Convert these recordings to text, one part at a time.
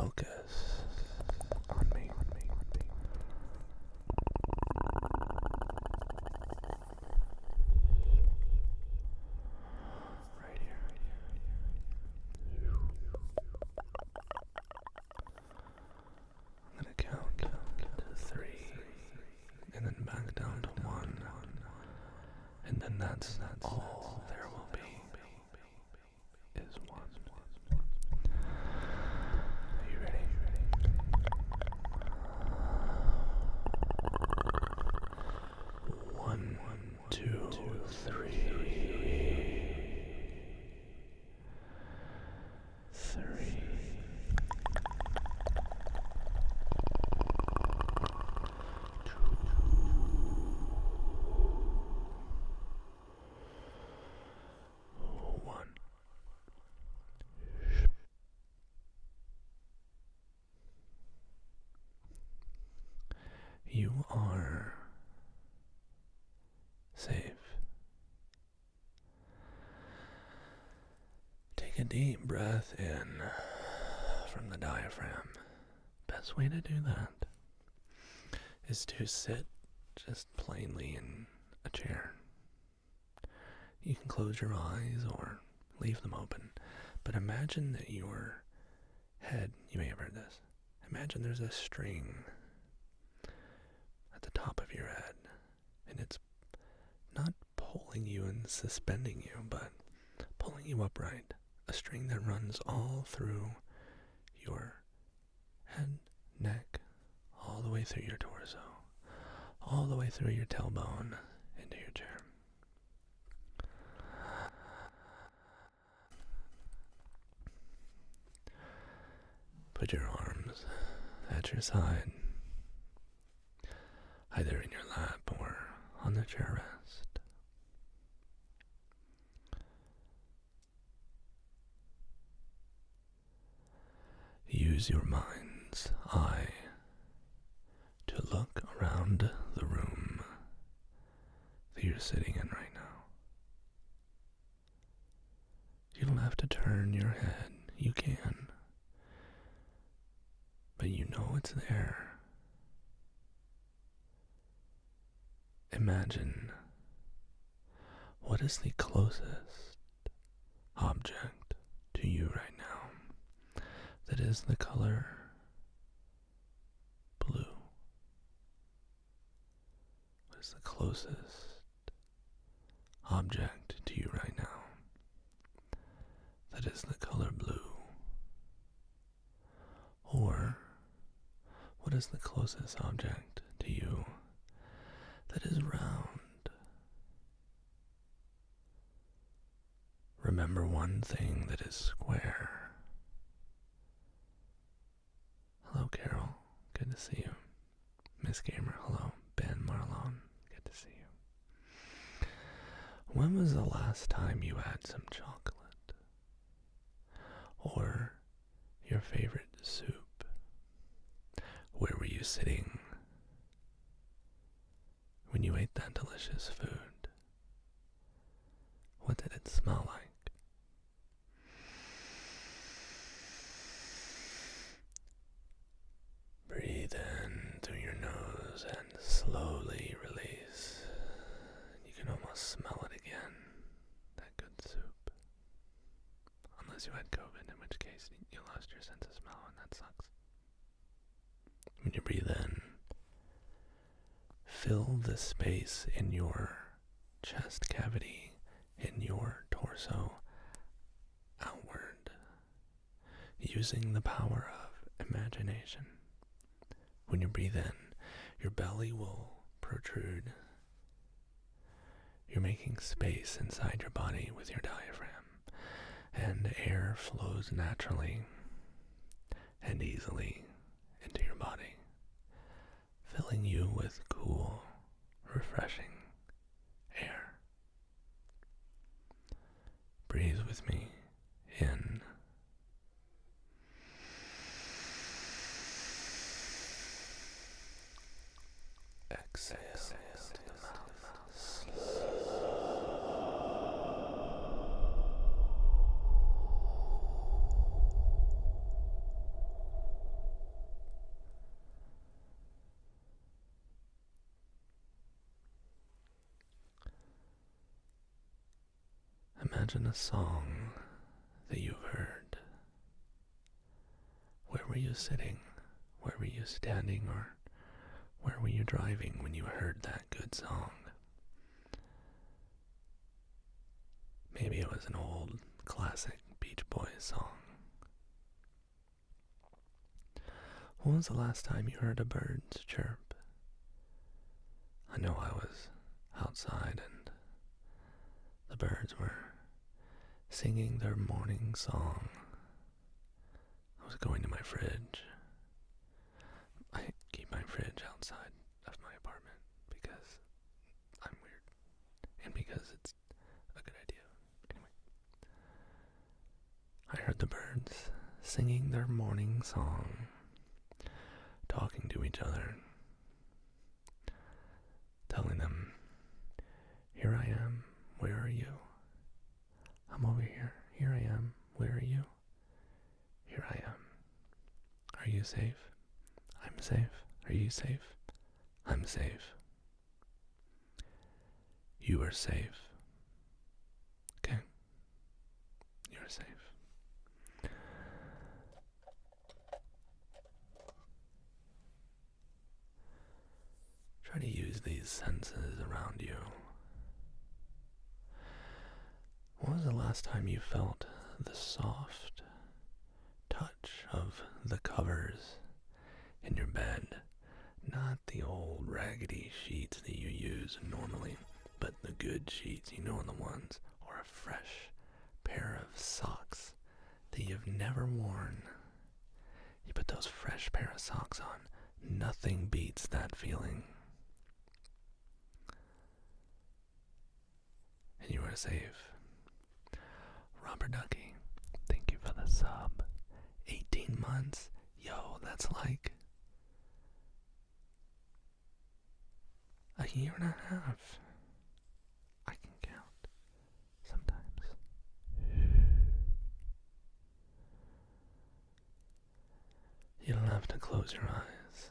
focus on me. Right here. I'm gonna count to 3, and then back down to 1, and then that's all there will be. Is 1. Are you ready? 1, 2, 3. 3. 1. You are safe. Take a deep breath in from the diaphragm. Best way to do that is to sit just plainly in a chair. You can close your eyes or leave them open, but imagine that your head, you may have heard this, imagine there's a string at the top of your head, and it's not pulling you and suspending you, but pulling you upright. A string that runs all through your head, neck, all the way through your torso, all the way through your tailbone into your chair. Put your arms at your side, either in your lap or on the chair rest. Use your mind's eye to look around the room that you're sitting in right now. You don't have to turn your head. You can. But you know it's there. Imagine, what is the closest object to you right now that is the color blue? What is the closest object to you right now that is the color blue? Or what is the closest object to you that is round? Remember one thing that is square. Hello, Carol. Good to see you. Miss Gamer, hello. Ben Marlon, good to see you. When was the last time you had some chocolate? Or your favorite soup? Where were you sitting when you ate that delicious food? What did it smell like? Breathe in through your nose and slowly release. You can almost smell it again, that good soup. Unless you had COVID, in which case you lost your sense of smell, and that sucks. When you breathe in, fill the space in your chest cavity, in your torso, outward, using the power of imagination. When you breathe in, your belly will protrude. You're making space inside your body with your diaphragm, and air flows naturally and easily into your body, filling you with cool, refreshing air. Breathe with me in. Exhale to the mouth. Slow. Imagine a song that you've heard. Where were you sitting? Where were you standing? Or where were you driving when you heard that good song? Maybe it was an old classic Beach Boys song. When was the last time you heard a bird's chirp? I know I was outside and the birds were singing their morning song. I was going to my fridge. I keep my fridge outside of my apartment because I'm weird and because it's a good idea. Anyway, I heard the birds singing their morning song, talking to each other, telling them, "Here I am, where are you? I'm over here, here I am, where are you? Here I am. Are you safe? I'm safe. Are you safe? I'm safe. You are safe. Okay? You're safe." Try to use these senses around you. When was the last time you felt the soft touch of the covers in your bed? Not the old raggedy sheets that you use normally, but the good sheets, you know, the ones, or a fresh pair of socks that you've never worn. You put those fresh pair of socks on. Nothing beats that feeling. And you are safe. Robert Ducky, thank you for the sub. 18 months. Yo, that's like a year and a half. I can count sometimes. You don't have to close your eyes.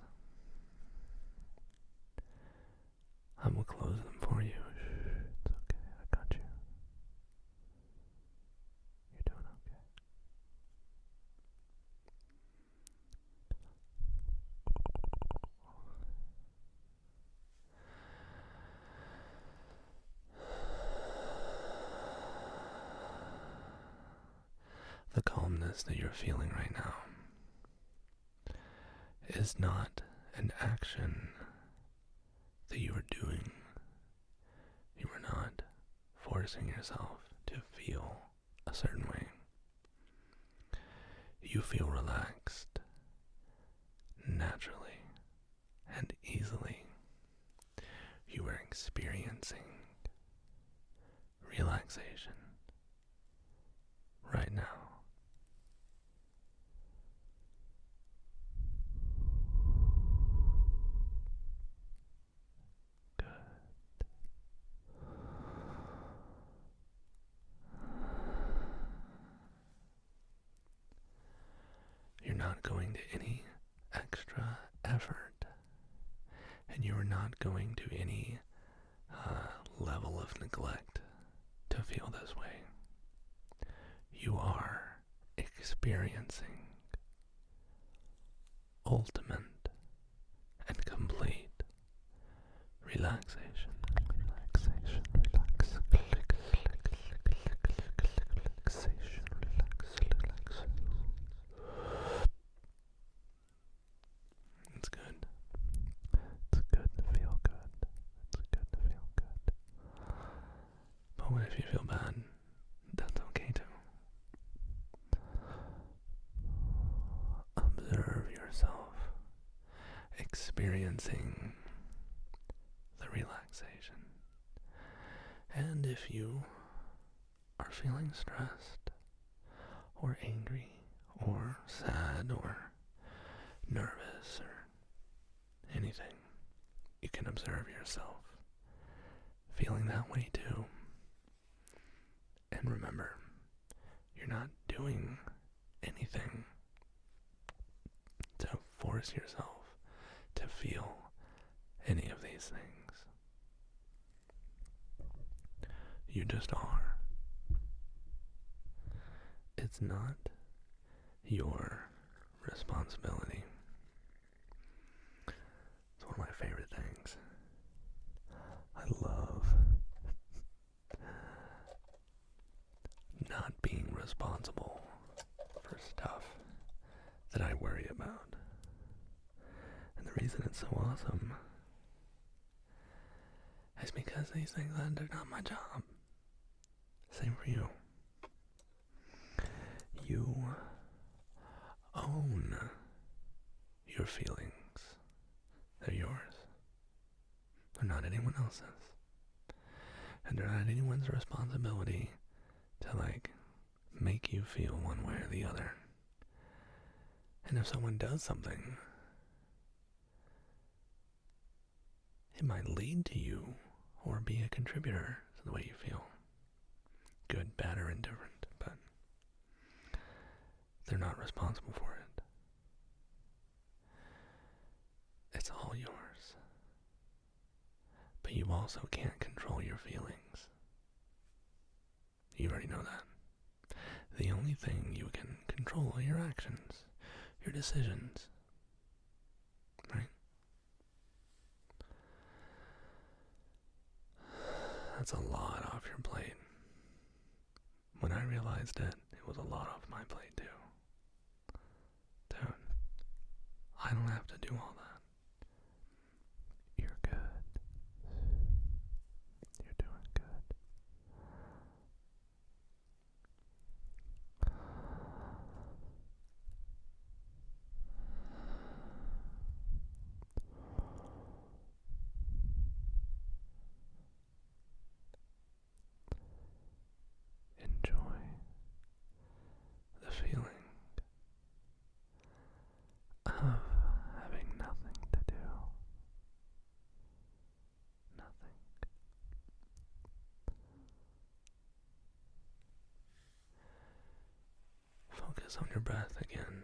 I will close them for you. It's okay, I got you. You're doing okay. The calmness that you're feeling right now is not an action that you are doing. You are not forcing yourself to feel a certain way. You feel relaxed naturally and easily. You are experiencing relaxation right now. Good. You're not going to any extra effort, and you are not going to any level of neglect to feel this way. You are experiencing ultimate and complete relaxation. Relaxation, relax, relaxation, relax. It's good. It's good to feel good. It's good to feel good. But what if you feel bad? That's okay too. Observe yourself experiencing the relaxation. And if you are feeling stressed or angry or sad or nervous or anything, you can observe yourself feeling that way too. And remember, you're not doing anything to force yourself to feel any of these things. You just are. it's not your responsibility. It's one of my favorite things. I love not being responsible for stuff that I worry about. And the reason it's so awesome is because these things are not my job. Same for you. You own your feelings. They're yours. They're not anyone else's. And they're not anyone's responsibility to, make you feel one way or the other. And if someone does something, it might lead to you or be a contributor to the way you feel. Good, bad, or indifferent, but they're not responsible for it. It's all yours. But you also can't control your feelings. You already know that. The only thing you can control are your actions, your decisions. Right? That's a lot off your plate. When I realized it, it was a lot off my plate too. Dude, I don't have to do all that. You're good. You're doing good. Enjoy the feeling of having nothing to do. Nothing. Focus on your breath again.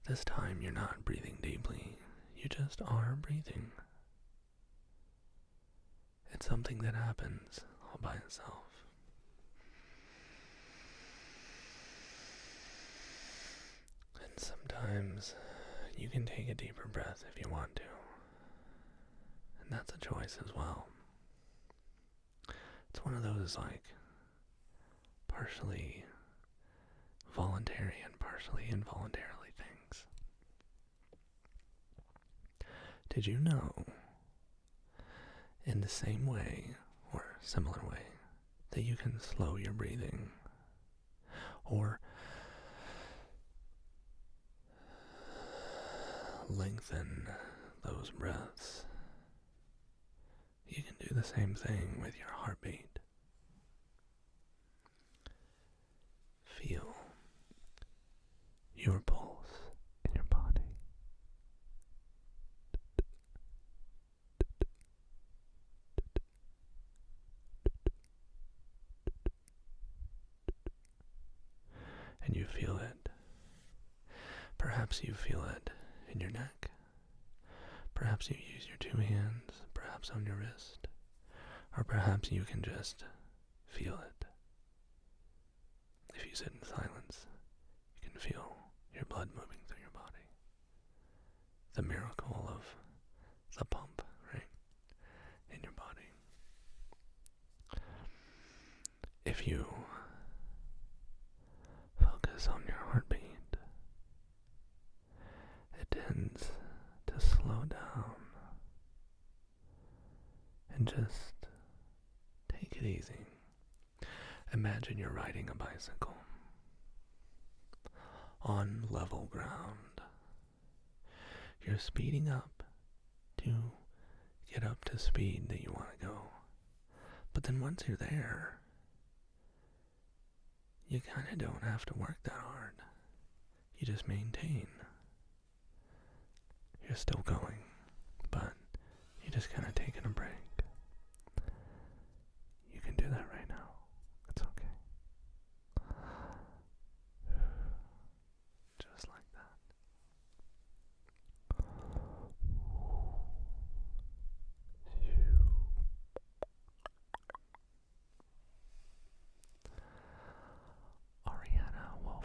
This time you're not breathing deeply. You just are breathing. It's something that happens all by itself. And sometimes you can take a deeper breath if you want to. And that's a choice as well. It's one of those partially voluntary and partially involuntarily things. Did you know, in the same way or similar way, that you can slow your breathing or lengthen those breaths? You can do the same thing with your heartbeat. Feel your pulse in your body. And you feel it. Perhaps you feel it in your neck. Perhaps you use your two hands, perhaps on your wrist. Or perhaps you can just feel it. If you sit in silence, you can feel your blood moving through your body. The miracle of the pump, right, in your body. If you focus on your heartbeat, it tends to slow down and just take it easy. Imagine you're riding a bicycle on level ground. You're speeding up to get up to speed that you want to go. But then once you're there, you kind of don't have to work that hard. You just maintain. You're still going, but you're just kind of taking a break. You can do that right now. It's okay. Just like that. Ariana woke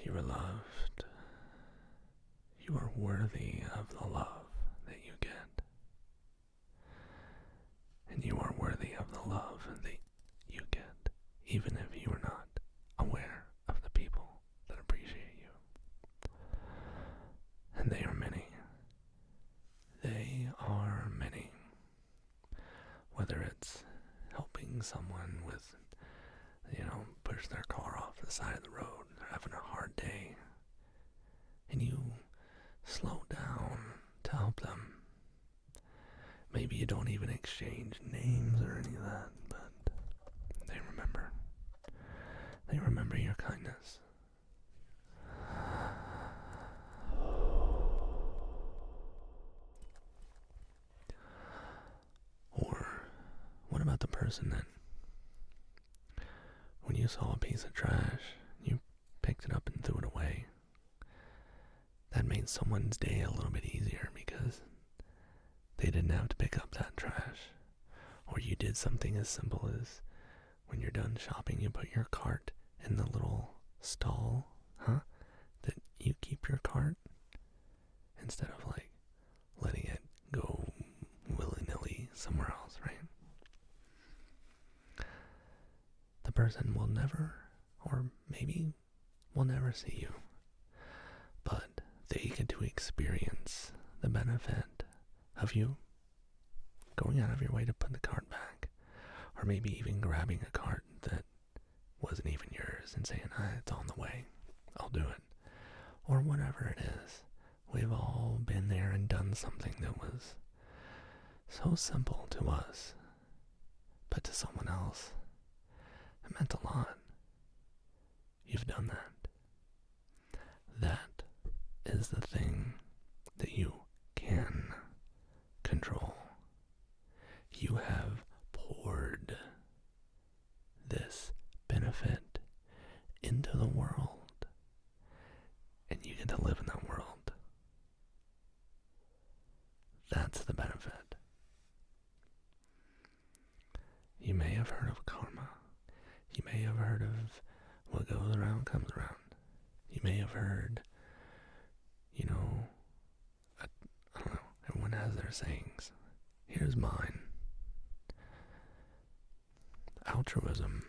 You are loved. You are worthy of the love that you get. And you are worthy of the love that you get, even if you are not aware of the people that appreciate you. And they are many. They are many. Whether it's helping someone with, push their car off the side of the road, they're having a hard day, and you slow down to help them. Maybe you don't even exchange names or any of that, but they remember. They remember your kindness. Or what about the person that, when you saw a piece of trash, you picked it up and threw it away? That made someone's day a little bit easier because they didn't have to pick up that trash. Or you did something as simple as, when you're done shopping, you put your cart in the little stall, that you keep your cart, instead of letting it go willy-nilly somewhere else, right? The person will never, or maybe will never see you, but they get to experience the benefit of you going out of your way to put the cart back, or maybe even grabbing a cart that wasn't even yours and saying, it's on the way, I'll do it, or whatever it is. We've all been there and done something that was so simple to us, but to someone else, it meant a lot. You've done that. That is the thing that you can control. You have poured this benefit into the world, and you get to live in that world. That's the benefit. You may have heard of karma. You may have heard of what goes around comes around. You may have heard, I don't know, everyone has their sayings. Here's mine. Altruism,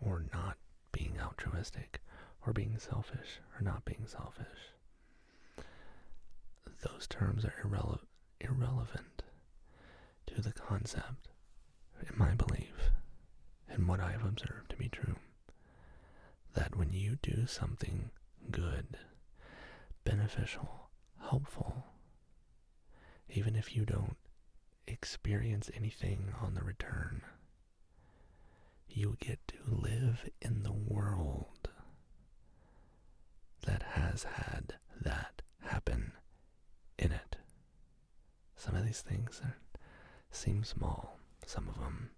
or not being altruistic, or being selfish, or not being selfish, those terms are irrelevant to the concept, in my belief, and what I have observed to be true, that when you do something good, beneficial, helpful, even if you don't experience anything on the return, you get to live in the world that has had that happen in it. Some of these things seem small. Some of them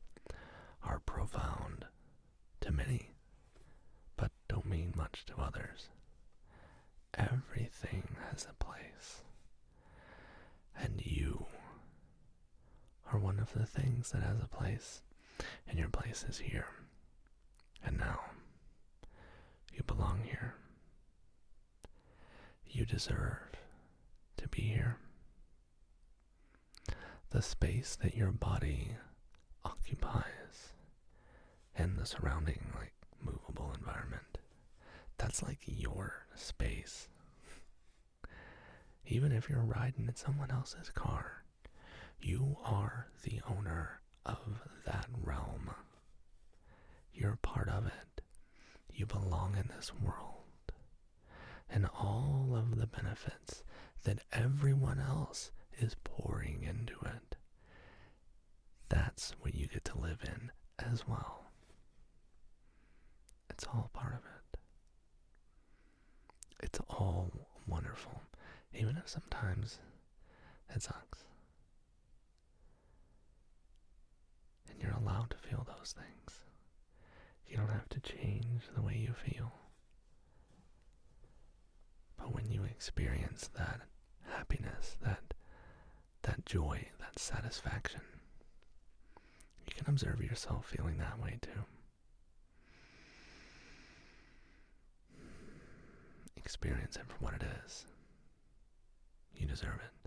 are profound to many, but don't mean much to others. Everything has a place, and you are one of the things that has a place, and your place is here, and now. You belong here. You deserve to be here. The space that your body occupies and the surrounding, movable environment, that's your space. Even if you're riding in someone else's car, you are the owner of that realm. You're part of it. You belong in this world. And all of the benefits that everyone else is pouring into it, that's what you get to live in as well. It's all part of it. It's all wonderful, even if sometimes it sucks. And you're allowed to feel those things. You don't have to change the way you feel. But when you experience that happiness, that joy, that satisfaction, you can observe yourself feeling that way too. experience it for what it is. You deserve it.